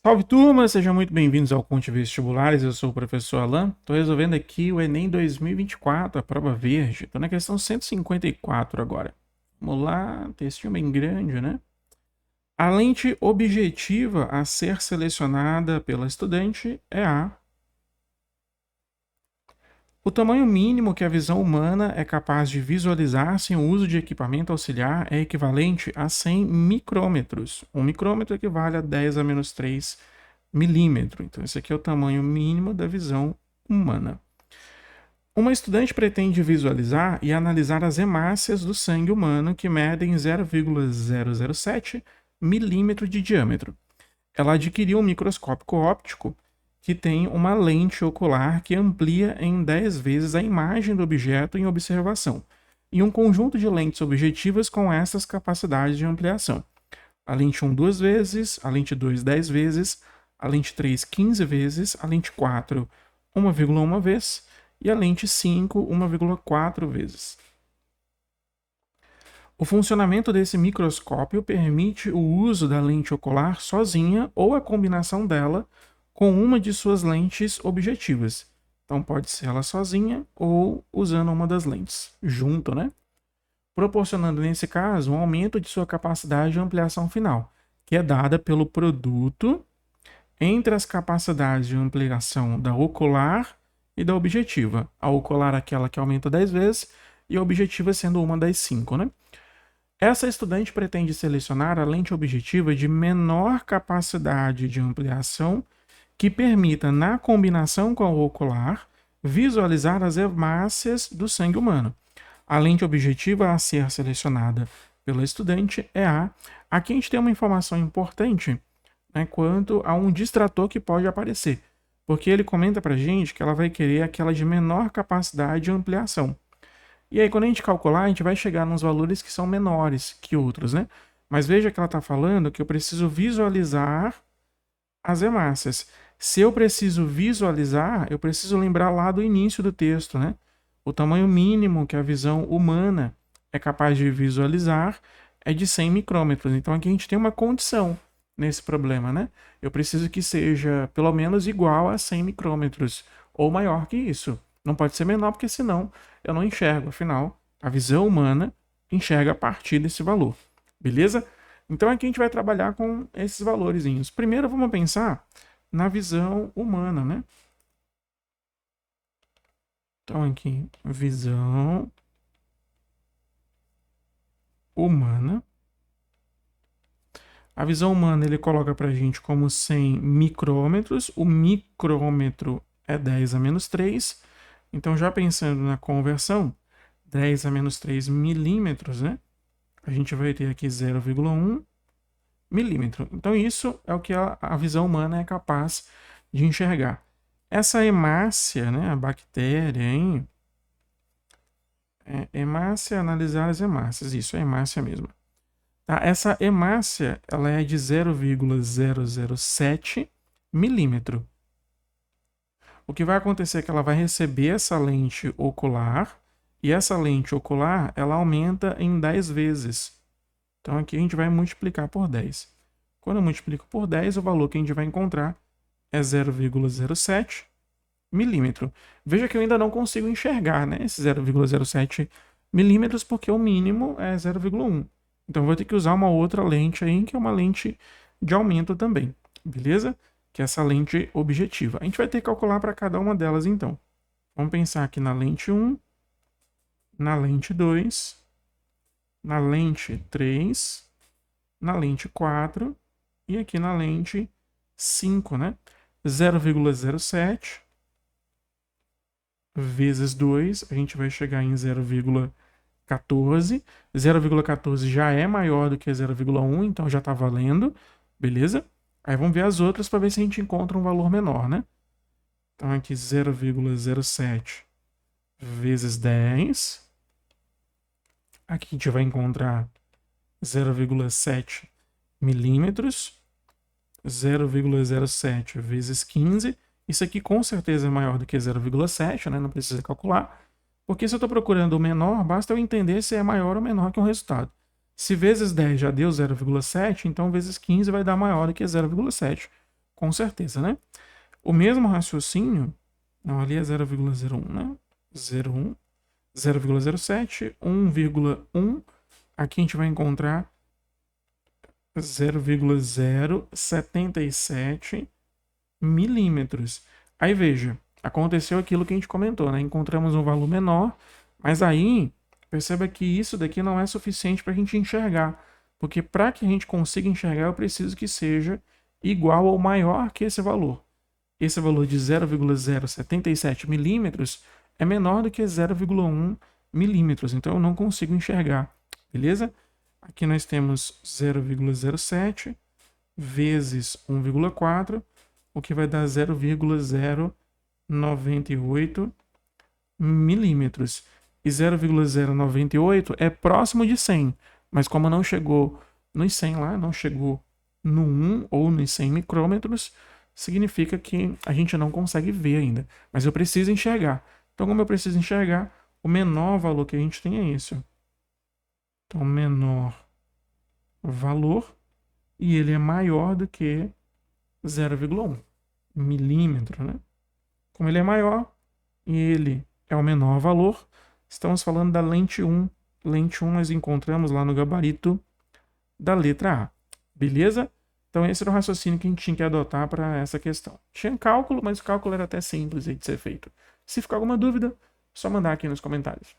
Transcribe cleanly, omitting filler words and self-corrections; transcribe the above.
Salve turma, sejam muito bem-vindos ao Conte Vestibulares, eu sou o professor Alan, estou resolvendo aqui o Enem 2024, a prova verde, estou na questão 154 agora. Vamos lá, textinho bem grande, né? A lente objetiva a ser selecionada pela estudante é a... O tamanho mínimo que a visão humana é capaz de visualizar sem o uso de equipamento auxiliar é equivalente a 100 micrômetros. Um micrômetro equivale a 10 a menos 3 milímetro. Então, esse aqui é o tamanho mínimo da visão humana. Uma estudante pretende visualizar e analisar as hemácias do sangue humano que medem 0,007 milímetro de diâmetro. Ela adquiriu um microscópio óptico que tem uma lente ocular que amplia em 10 vezes a imagem do objeto em observação, e um conjunto de lentes objetivas com essas capacidades de ampliação. A lente 1 2 vezes, a lente 2 10 vezes, a lente 3 15 vezes, a lente 4 1,1 vez e a lente 5 1,4 vezes. O funcionamento desse microscópio permite o uso da lente ocular sozinha ou a combinação dela com uma de suas lentes objetivas. Então pode ser ela sozinha ou usando uma das lentes, junto, né? Proporcionando nesse caso um aumento de sua capacidade de ampliação final, que é dada pelo produto entre as capacidades de ampliação da ocular e da objetiva. A ocular é aquela que aumenta 10 vezes e a objetiva sendo uma das 5, né? Essa estudante pretende selecionar a lente objetiva de menor capacidade de ampliação que permita, na combinação com a ocular, visualizar as hemácias do sangue humano. A lente objetiva a ser selecionada pela estudante é a... Aqui a gente tem uma informação importante, né, quanto a um distrator que pode aparecer, porque ele comenta para a gente que ela vai querer aquela de menor capacidade de ampliação. E aí, quando a gente calcular, a gente vai chegar nos valores que são menores que outros, né? Mas veja que ela está falando que eu preciso visualizar as hemácias. Se eu preciso visualizar, eu preciso lembrar lá do início do texto, né? O tamanho mínimo que a visão humana é capaz de visualizar é de 100 micrômetros. Então aqui a gente tem uma condição nesse problema, né? Eu preciso que seja pelo menos igual a 100 micrômetros ou maior que isso. Não pode ser menor, porque senão eu não enxergo. Afinal, a visão humana enxerga a partir desse valor. Beleza? Então aqui a gente vai trabalhar com esses valorzinhos. Primeiro vamos pensar na visão humana, né? Então aqui, visão humana. A visão humana ele coloca para a gente como 100 micrômetros. O micrômetro é 10 a menos 3. Então já pensando na conversão, 10 a menos 3 milímetros, né? A gente vai ter aqui 0,1 milímetro. Então isso é o que a visão humana é capaz de enxergar. Essa hemácia, né, a bactéria, hein? Hemácia, analisar as hemácias. Isso, é hemácia mesmo. Tá? Essa hemácia ela é de 0,007 milímetro. O que vai acontecer é que ela vai receber essa lente ocular e essa lente ocular ela aumenta em 10 vezes. Então aqui a gente vai multiplicar por 10. Quando eu multiplico por 10, o valor que a gente vai encontrar é 0,07 milímetro. Veja que eu ainda não consigo enxergar, né, esse 0,07 milímetros, porque o mínimo é 0,1. Então eu vou ter que usar uma outra lente aí, que é uma lente de aumento também, beleza? Que é essa lente objetiva. A gente vai ter que calcular para cada uma delas então. Vamos pensar aqui na lente 1, na lente 2, na lente 3, na lente 4 e aqui na lente 5, né? 0,07 vezes 2, a gente vai chegar em 0,14. 0,14 já é maior do que 0,1, então já está valendo, beleza? Aí vamos ver as outras para ver se a gente encontra um valor menor, né? Então aqui 0,07 vezes 10. Aqui a gente vai encontrar 0,7 milímetros. 0,07 vezes 15. Isso aqui com certeza é maior do que 0,7, né? Não precisa calcular. Porque se eu estou procurando o menor, basta eu entender se é maior ou menor que um resultado. Se vezes 10 já deu 0,7, então vezes 15 vai dar maior do que 0,7. Com certeza, né? O mesmo raciocínio, não, ali é 0,01, né? 0,1, 0,07, 1,1. Aqui a gente vai encontrar 0,077 milímetros. Aí veja, aconteceu aquilo que a gente comentou, né? Encontramos um valor menor, mas aí perceba que isso daqui não é suficiente para a gente enxergar, porque para que a gente consiga enxergar, eu preciso que seja igual ou maior que esse valor. Esse valor de 0,077 milímetros é menor do que 0,1 milímetros, então eu não consigo enxergar, beleza? Aqui nós temos 0,07 vezes 1,4, o que vai dar 0,098 milímetros. E 0,098 é próximo de 100, mas como não chegou nos 100 lá, não chegou no 1 ou nos 100 micrômetros, significa que a gente não consegue ver ainda. Mas eu preciso enxergar. Então, como eu preciso enxergar, o menor valor que a gente tem é esse. Então, menor valor, e ele é maior do que 0,1 milímetro, né? Como ele é maior e ele é o menor valor, estamos falando da lente 1. Lente 1 nós encontramos lá no gabarito da letra A. Beleza? Então esse era o raciocínio que a gente tinha que adotar para essa questão. Tinha cálculo, mas o cálculo era até simples de ser feito. Se ficar alguma dúvida, é só mandar aqui nos comentários.